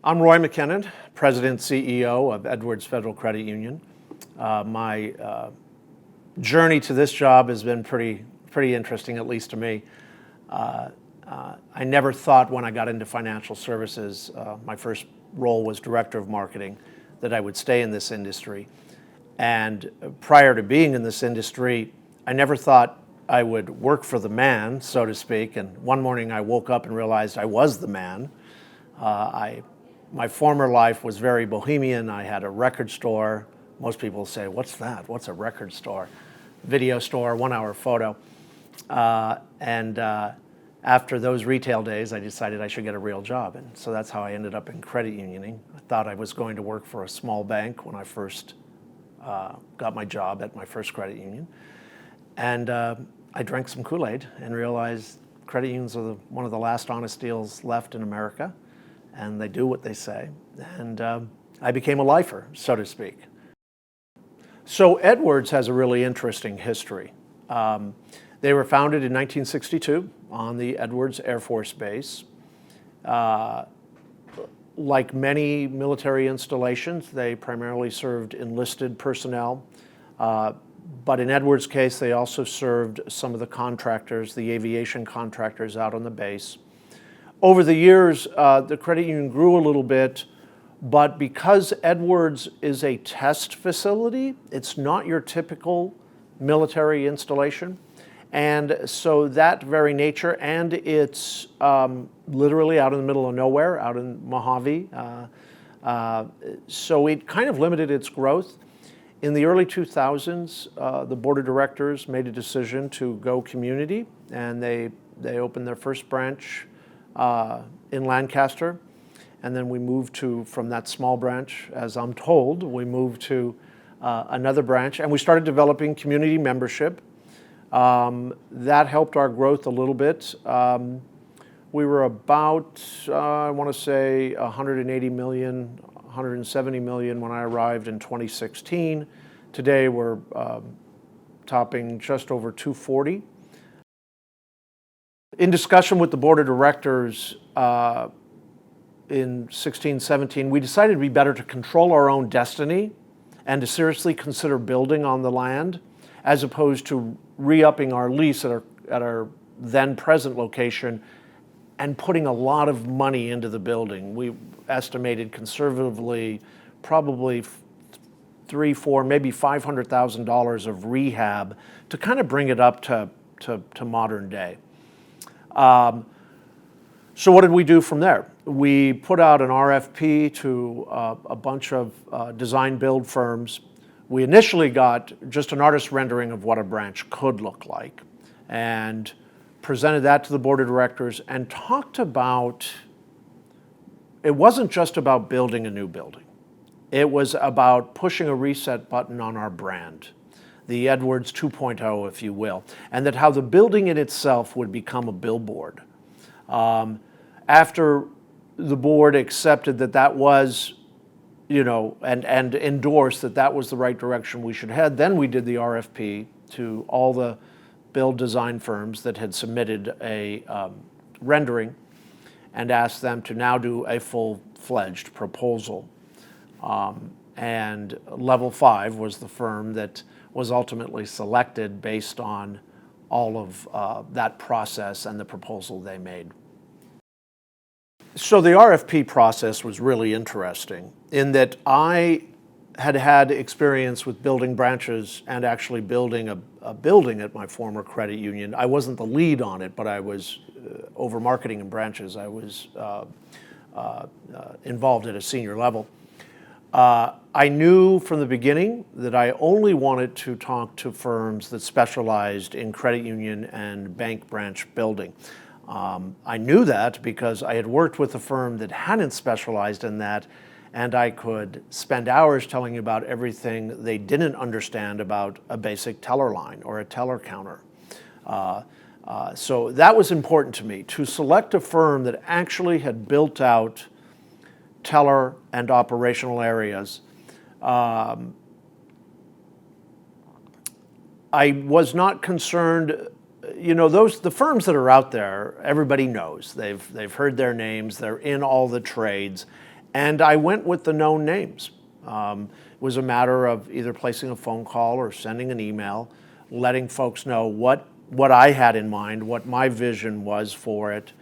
I'm Roy MacKinnon, President CEO of Edwards Federal Credit Union. My journey to this job has been pretty interesting, at least to me. I never thought when I got into financial services, my first role was Director of Marketing, that I would stay in this industry. And prior to being in this industry, I never thought I would work for the man, so to speak. And one morning I woke up and realized I was the man. My former life was very bohemian. I had a record store. Most people say, what's that? What's a record store? Video store, 1 hour photo. After those retail days, I decided I should get a real job. And so that's how I ended up in credit unioning. I thought I was going to work for a small bank when I first got my job at my first credit union. And I drank some Kool-Aid and realized credit unions are one of the last honest deals left in America. And they do what they say. And I became a lifer, so to speak. So Edwards has a really interesting history. They were founded in 1962 on the Edwards Air Force Base. Like many military installations, they primarily served enlisted personnel. But in Edwards' case, they also served some of the contractors, the aviation contractors out on the base. Over the years, the credit union grew a little bit, but because Edwards is a test facility, it's not your typical military installation. And so that very nature, and it's literally out in the middle of nowhere, out in Mojave. So it kind of limited its growth. In the early 2000s, the board of directors made a decision to go community, and they opened their first branch in Lancaster. And then we moved from that small branch, as I'm told, we moved to another branch, and we started developing community membership. That helped our growth a little bit. We were about, I want to say, 180 million, 170 million when I arrived in 2016. Today we're topping just over 240. In discussion with the board of directors in 16-17, we decided it'd be better to control our own destiny and to seriously consider building on the land as opposed to re-upping our lease at our then present location and putting a lot of money into the building. We estimated conservatively probably $300,000, $400,000, maybe $500,000 of rehab to kind of bring it up to modern day. So what did we do from there? We put out an RFP to a bunch of design build firms. We initially got just an artist rendering of what a branch could look like and presented that to the board of directors and talked about, it wasn't just about building a new building. It was about pushing a reset button on our brand, the Edwards 2.0, if you will, and that how the building in itself would become a billboard. After the board accepted that was, and endorsed that was the right direction we should head, then we did the RFP to all the build design firms that had submitted a rendering and asked them to now do a full-fledged proposal. And LEVEL5 was the firm that was ultimately selected based on all of that process and the proposal they made. So the RFP process was really interesting in that I had experience with building branches and actually building a building at my former credit union. I wasn't the lead on it, but I was over marketing and branches. I was involved at a senior level. I knew from the beginning that I only wanted to talk to firms that specialized in credit union and bank branch building. I knew that because I had worked with a firm that hadn't specialized in that, and I could spend hours telling you about everything they didn't understand about a basic teller line or a teller counter. So that was important to me, to select a firm that actually had built out teller and operational areas. I was not concerned. The firms that are out there, everybody knows. They've heard their names. They're in all the trades, And I went with the known names. It was a matter of either placing a phone call or sending an email, letting folks know what I had in mind, what my vision was for it,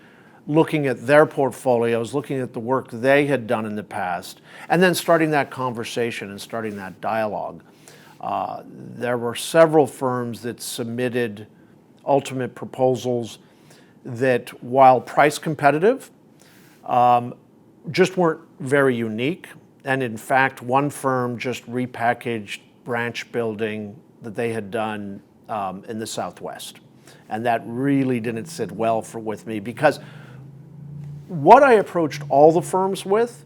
looking at their portfolios, looking at the work they had done in the past, and then starting that conversation and starting that dialogue. There were several firms that submitted ultimate proposals that, while price competitive, just weren't very unique. And in fact, one firm just repackaged branch building that they had done in the Southwest. And that really didn't sit well with me, because what I approached all the firms with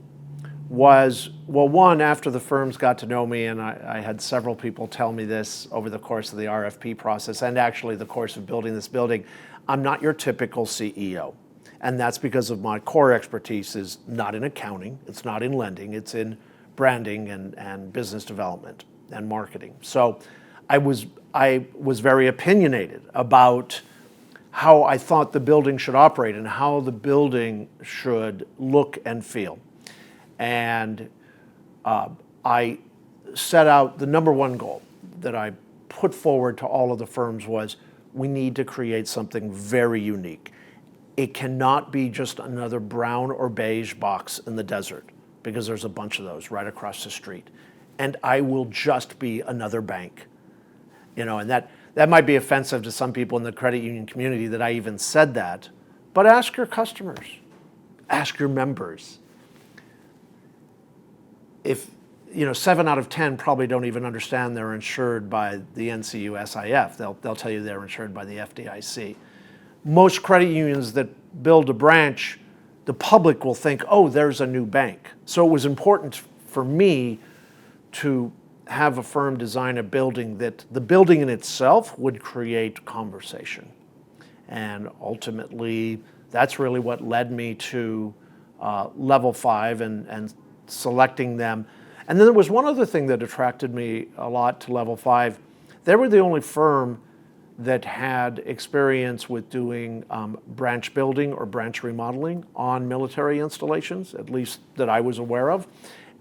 was, well, one, after the firms got to know me, and I had several people tell me this over the course of the RFP process and actually the course of building this building, I'm not your typical CEO. And that's because of my core expertise is not in accounting, it's not in lending, it's in branding and business development and marketing. So I was very opinionated about how I thought the building should operate and how the building should look and feel. And I set out, the number one goal that I put forward to all of the firms was, we need to create something very unique. It cannot be just another brown or beige box in the desert, because there's a bunch of those right across the street. And I will just be another bank. And that might be offensive to some people in the credit union community that I even said that, but ask your customers, ask your members. If 7 out of 10 probably don't even understand they're insured by the NCU SIF. They'll tell you they're insured by the FDIC. Most credit unions that build a branch, the public will think, oh, there's a new bank. So it was important for me to have a firm design a building that the building in itself would create conversation. And ultimately, that's really what led me to LEVEL5 and selecting them. And then there was one other thing that attracted me a lot to LEVEL5. They were the only firm that had experience with doing branch building or branch remodeling on military installations, at least that I was aware of.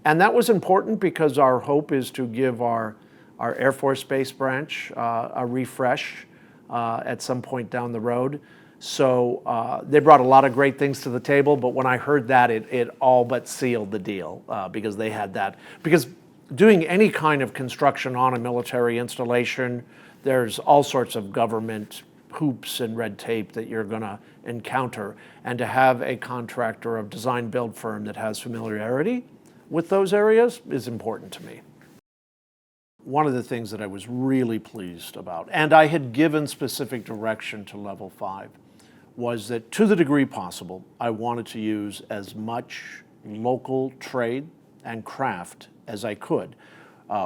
And that was important because our hope is to give our Air Force Base branch a refresh at some point down the road. So they brought a lot of great things to the table, but when I heard that, it all but sealed the deal because they had that. Because doing any kind of construction on a military installation, there's all sorts of government hoops and red tape that you're going to encounter. And to have a contractor of design build firm that has familiarity with those areas is important to me. One of the things that I was really pleased about, and I had given specific direction to LEVEL5, was that to the degree possible, I wanted to use as much local trade and craft as I could.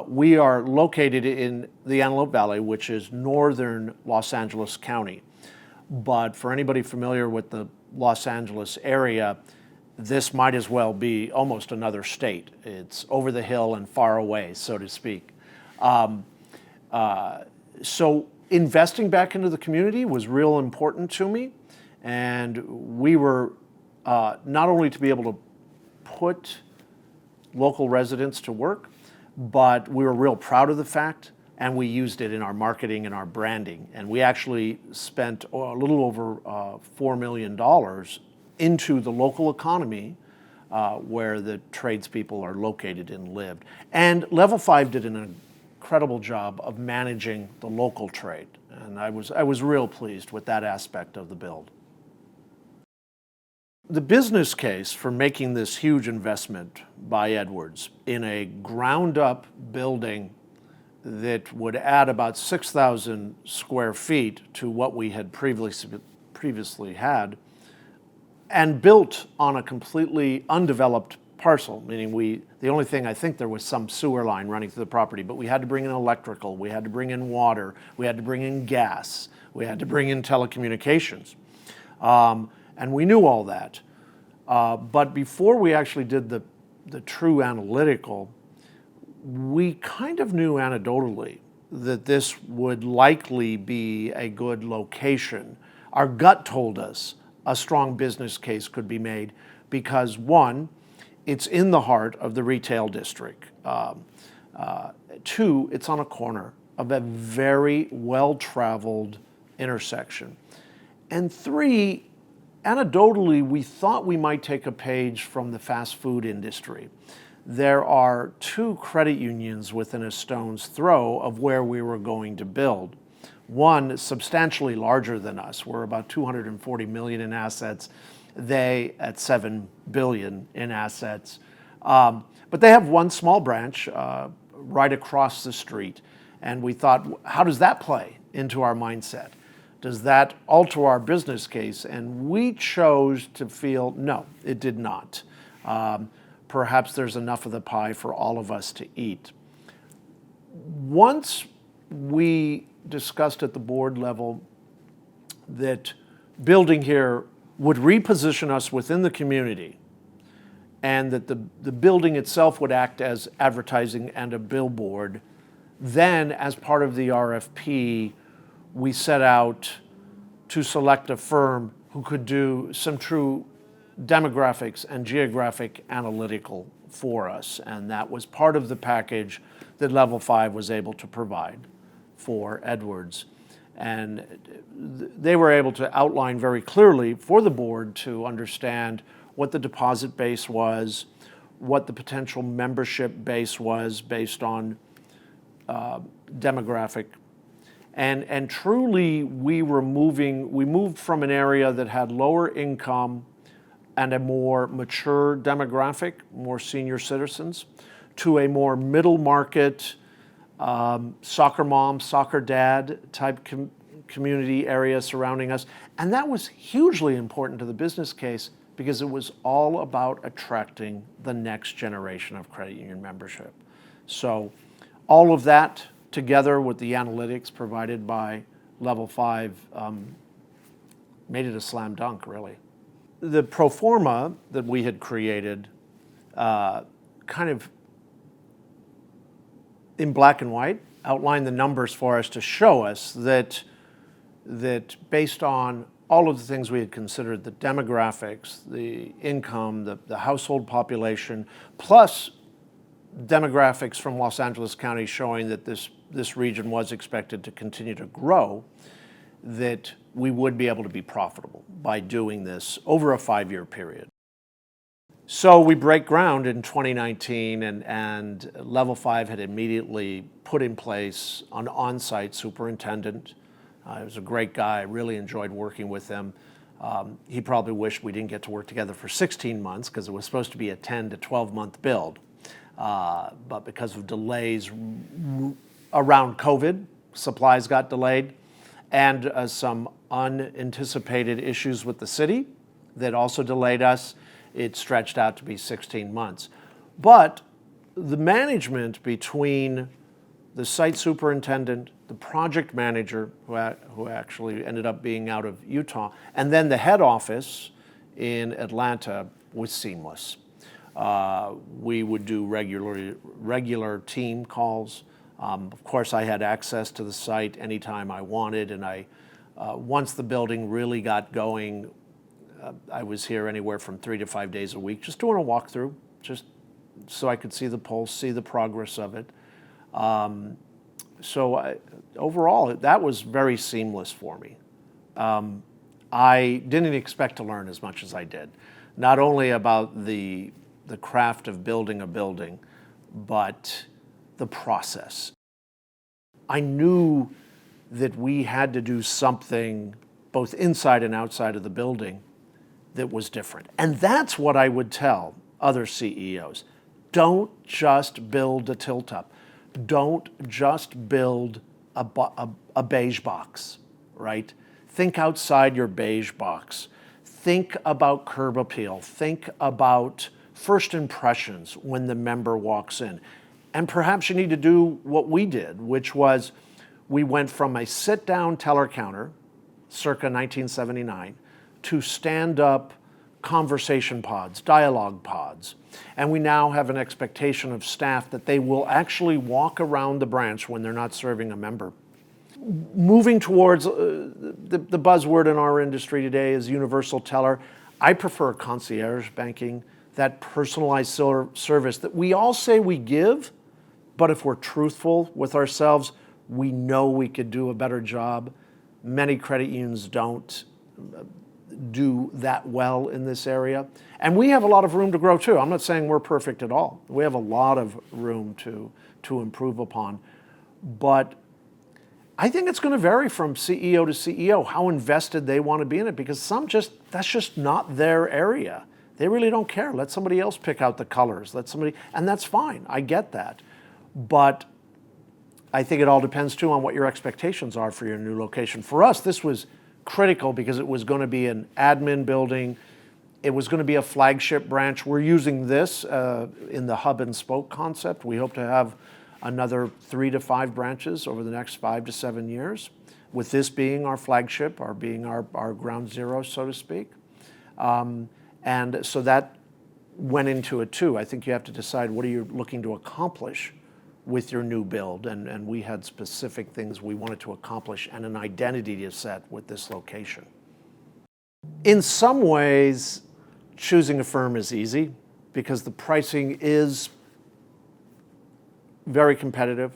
We are located in the Antelope Valley, which is northern Los Angeles County. But for anybody familiar with the Los Angeles area, this might as well be almost another state. It's over the hill and far away, so to speak. So investing back into the community was real important to me. And we were not only to be able to put local residents to work, but we were real proud of the fact, and we used it in our marketing and our branding. And we actually spent a little over $4 million into the local economy where the tradespeople are located and lived. And LEVEL5 did an incredible job of managing the local trade. And I was real pleased with that aspect of the build. The business case for making this huge investment by Edwards in a ground-up building that would add about 6,000 square feet to what we had previously had, and built on a completely undeveloped parcel, meaning the only thing, I think there was some sewer line running through the property, but we had to bring in electrical, we had to bring in water, we had to bring in gas, we had to bring in telecommunications. And we knew all that. But before we actually did the true analytical, we kind of knew anecdotally that this would likely be a good location. Our gut told us a strong business case could be made because, one, it's in the heart of the retail district. Two, it's on a corner of a very well-traveled intersection. And three, anecdotally, we thought we might take a page from the fast food industry. There are two credit unions within a stone's throw of where we were going to build. One substantially larger than us. We're about $240 million in assets. They at $7 billion in assets. But they have one small branch right across the street. And we thought, how does that play into our mindset? Does that alter our business case? And we chose to feel, no, it did not. Perhaps there's enough of the pie for all of us to eat. Once we discussed at the board level that building here would reposition us within the community and that the building itself would act as advertising and a billboard, then as part of the RFP, we set out to select a firm who could do some true demographics and geographic analytical for us. And that was part of the package that Level 5 was able to provide for Edwards. And they were able to outline very clearly for the board to understand what the deposit base was, what the potential membership base was based on demographic. And truly we moved from an area that had lower income and a more mature demographic, more senior citizens, to a more middle market, soccer mom, soccer dad type community area surrounding us. And that was hugely important to the business case because it was all about attracting the next generation of credit union membership. So all of that together with the analytics provided by Level 5 made it a slam dunk, really. The pro forma that we had created kind of in black and white outlined the numbers for us to show us that based on all of the things we had considered, the demographics, the income, the household population, plus demographics from Los Angeles County showing that this region was expected to continue to grow, that we would be able to be profitable by doing this over a 5-year period. So we break ground in 2019 and Level 5 had immediately put in place an on-site superintendent. He was a great guy. I really enjoyed working with him. He probably wished we didn't get to work together for 16 months because it was supposed to be a 10 to 12-month build. But because of delays around COVID, supplies got delayed, and some unanticipated issues with the city that also delayed us, it stretched out to be 16 months. But the management between the site superintendent, the project manager, who actually ended up being out of Utah, and then the head office in Atlanta was seamless. We would do regular team calls. Of course, I had access to the site anytime I wanted, and once the building really got going, I was here anywhere from 3 to 5 days a week, just doing a walkthrough, just so I could see the pulse, see the progress of it. Overall, that was very seamless for me. I didn't expect to learn as much as I did, not only about the craft of building a building, but the process. I knew that we had to do something both inside and outside of the building that was different. And that's what I would tell other CEOs. Don't just build a tilt-up. Don't just build a beige box, right? Think outside your beige box. Think about curb appeal. Think about first impressions when the member walks in. And perhaps you need to do what we did, which was we went from a sit-down teller counter, circa 1979, to stand-up conversation pods, dialogue pods. And we now have an expectation of staff that they will actually walk around the branch when they're not serving a member. Moving towards the buzzword in our industry today is universal teller. I prefer concierge banking. that personalized service that we all say we give, but if we're truthful with ourselves, we know we could do a better job. Many credit unions don't do that well in this area. And we have a lot of room to grow too. I'm not saying we're perfect at all. We have a lot of room to improve upon. But I think it's going to vary from CEO to CEO, how invested they want to be in it, because that's just not their area. They really don't care. Let somebody else pick out the colors. And that's fine. I get that. But I think it all depends too on what your expectations are for your new location. For us, this was critical because it was going to be an admin building. It was going to be a flagship branch. We're using this in the hub and spoke concept. We hope to have another 3 to 5 branches over the next 5 to 7 years, with this being our flagship, being our ground zero, so to speak. And so that went into it too. I think you have to decide what are you looking to accomplish with your new build, and we had specific things we wanted to accomplish and an identity to set with this location. In some ways, choosing a firm is easy because the pricing is very competitive.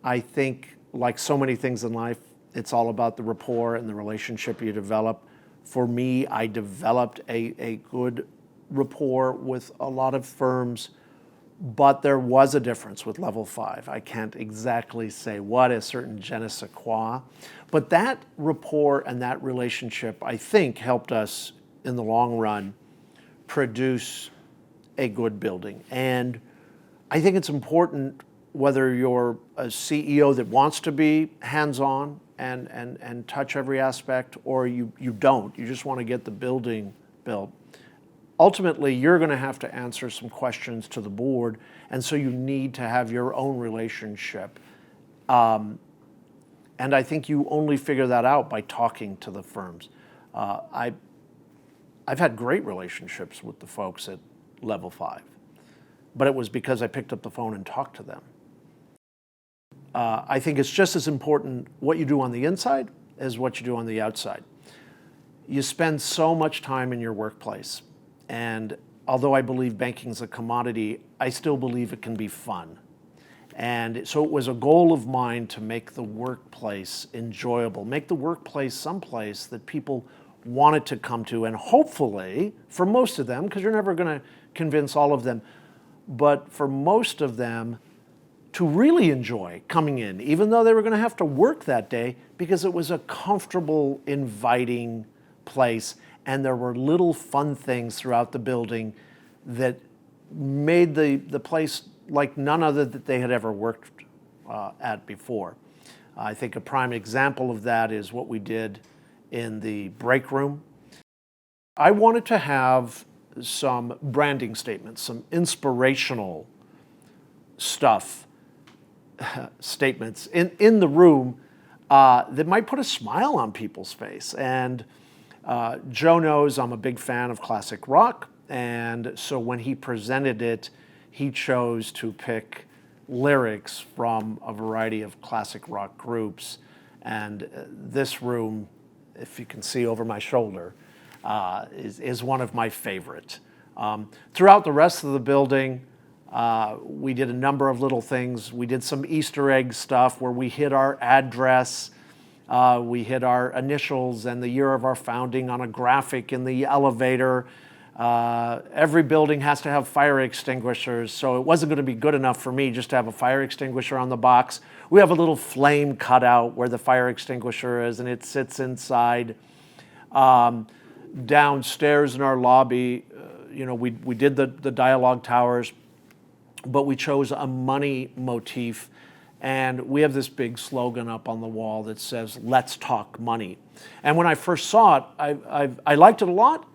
I think, like so many things in life, it's all about the rapport and the relationship you develop. For me, I developed a good rapport with a lot of firms, but there was a difference with Level 5. I can't exactly say what, a certain je ne sais quoi. But that rapport and that relationship, I think, helped us in the long run produce a good building. And I think it's important, whether you're a CEO that wants to be hands-on and touch every aspect, or you don't, you just want to get the building built. Ultimately, you're going to have to answer some questions to the board, and so you need to have your own relationship. And I think you only figure that out by talking to the firms. I've had great relationships with the folks at Level 5, but it was because I picked up the phone and talked to them. I think it's just as important what you do on the inside as what you do on the outside. You spend so much time in your workplace. And although I believe banking is a commodity, I still believe it can be fun. And so it was a goal of mine to make the workplace enjoyable, make the workplace someplace that people wanted to come to, and hopefully, for most of them, because you're never going to convince all of them, but for most of them, to really enjoy coming in, even though they were going to have to work that day, because it was a comfortable, inviting place. And there were little fun things throughout the building that made the place like none other that they had ever worked at before. I think a prime example of that is what we did in the break room. I wanted to have some branding statements, some inspirational statements in the room that might put a smile on people's face. And Joe knows I'm a big fan of classic rock, and so when he presented it, he chose to pick lyrics from a variety of classic rock groups. And this room, if you can see over my shoulder, is one of my favorite. Throughout the rest of the building, we did a number of little things. We did some Easter egg stuff where we hid our address. We hid our initials and the year of our founding on a graphic in the elevator. Every building has to have fire extinguishers, so it wasn't going to be good enough for me just to have a fire extinguisher on the box. We have a little flame cutout where the fire extinguisher is, and it sits inside. Downstairs in our lobby, we did the dialogue towers, but we chose a money motif. And we have this big slogan up on the wall that says, "Let's talk money." And when I first saw it, I liked it a lot,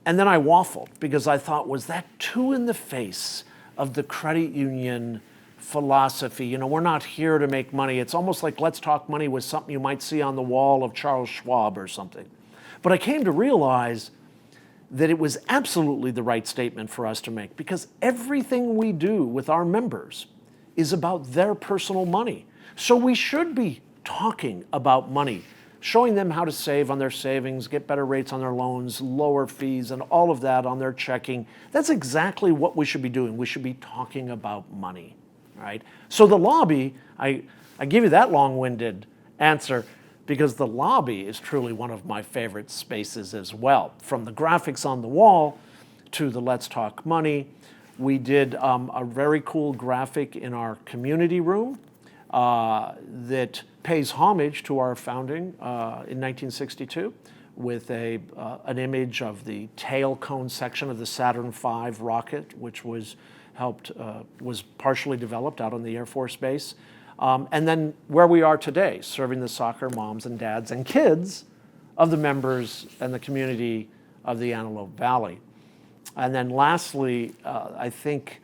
and then I waffled because I thought, was that too in the face of the credit union philosophy? We're not here to make money. It's almost like "Let's talk money" was something you might see on the wall of Charles Schwab or something. But I came to realize that it was absolutely the right statement for us to make, because everything we do with our members is about their personal money. So we should be talking about money. showing them how to save on their savings, get better rates on their loans, lower fees, and all of that on their checking. That's exactly what we should be doing. We should be talking about money, right? So the lobby, I give you that long-winded answer because the lobby is truly one of my favorite spaces as well. From the graphics on the wall to the Let's Talk Money. We did a very cool graphic in our community room that pays homage to our founding in 1962 with an image of the tail cone section of the Saturn V rocket, which was partially developed out on the Air Force Base. And then where we are today, serving the soccer moms and dads and kids of the members and the community of the Antelope Valley. And then lastly, I think,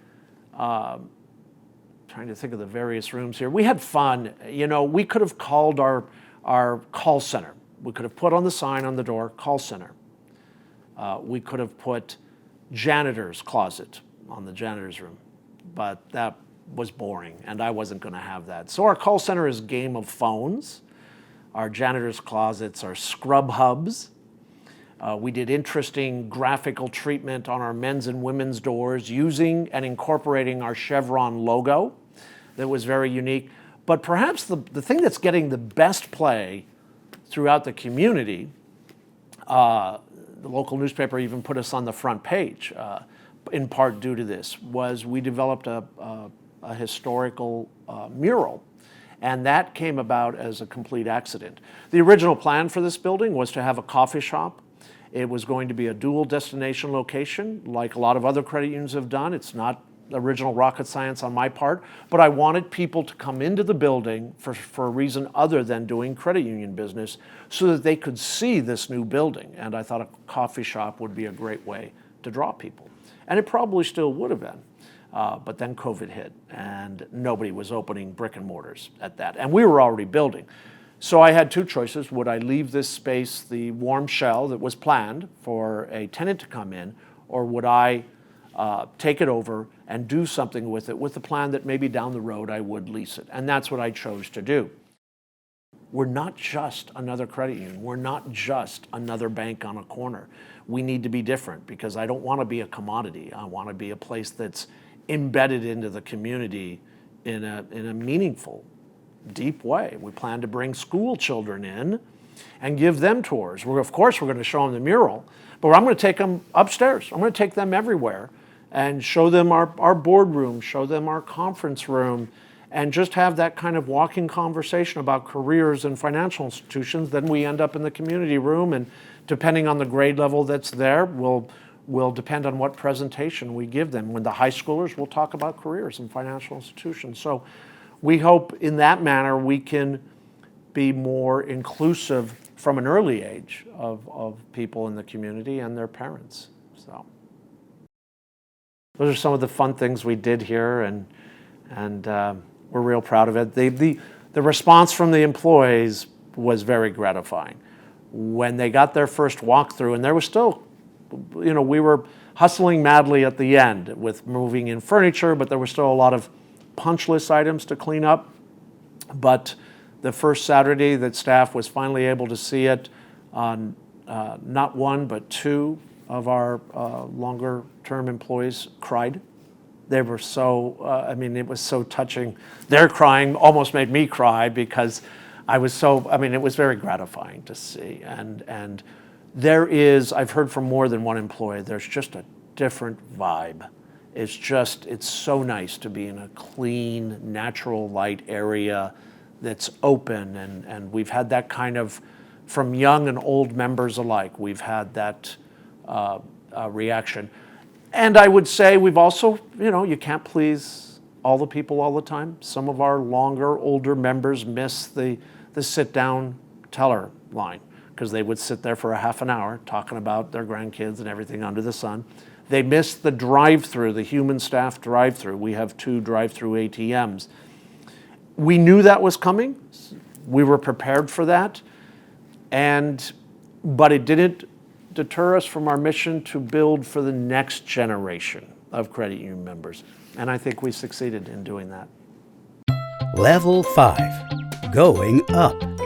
trying to think of the various rooms here, we had fun. You know, we could have called our call center. We could have put on the sign on the door, call center. We could have put janitor's closet on the janitor's room, but that was boring, and I wasn't going to have that. So our call center is Game of Phones. Our janitor's closets are scrub hubs. We did interesting graphical treatment on our men's and women's doors using and incorporating our Chevron logo that was very unique. But perhaps the thing that's getting the best play throughout the community, the local newspaper even put us on the front page, in part due to this, was we developed a historical mural. And that came about as a complete accident. The original plan for this building was to have a coffee shop. It was going to be a dual destination location, like a lot of other credit unions have done. It's not original rocket science on my part, but I wanted people to come into the building for a reason other than doing credit union business so that they could see this new building. And I thought a coffee shop would be a great way to draw people. And it probably still would have been. But then COVID hit, and nobody was opening brick and mortars at that. And we were already building. So I had two choices. Would I leave this space the warm shell that was planned for a tenant to come in, or would I take it over and do something with it with the plan that maybe down the road I would lease it? And that's what I chose to do. We're not just another credit union. We're not just another bank on a corner. We need to be different because I don't want to be a commodity. I want to be a place that's embedded into the community in a meaningful, deep way. We plan to bring school children in and give them tours. Of course, we're going to show them the mural, but I'm going to take them upstairs. I'm going to take them everywhere and show them our boardroom, show them our conference room, and just have that kind of walking conversation about careers in financial institutions. Then we end up in the community room, and depending on the grade level that's there, will depend on what presentation we give them. When the high schoolers, we'll talk about careers in financial institutions. So we hope in that manner we can be more inclusive from an early age of people in the community and their parents. So those are some of the fun things we did here, and we're real proud of it. The response from the employees was very gratifying. When they got their first walkthrough, and there was still, you know, we were hustling madly at the end with moving in furniture, but there were still a lot of punch list items to clean up. But the first Saturday that staff was finally able to see it, not one, but two of our longer term employees cried. They were so, it was so touching. Their crying almost made me cry because it was very gratifying to see. And there is, I've heard from more than one employee, there's just a different vibe. It's so nice to be in a clean, natural light area that's open. And we've had that kind of, from young and old members alike, we've had that reaction. And I would say we've also, you can't please all the people all the time. Some of our longer, older members miss the sit-down teller line because they would sit there for a half an hour talking about their grandkids and everything under the sun. They miss the drive-through, the human staff drive-through. We have 2 drive-through ATMs. We knew that was coming. We were prepared for that. But it didn't deter us from our mission to build for the next generation of credit union members. And I think we succeeded in doing that. Level 5, going up.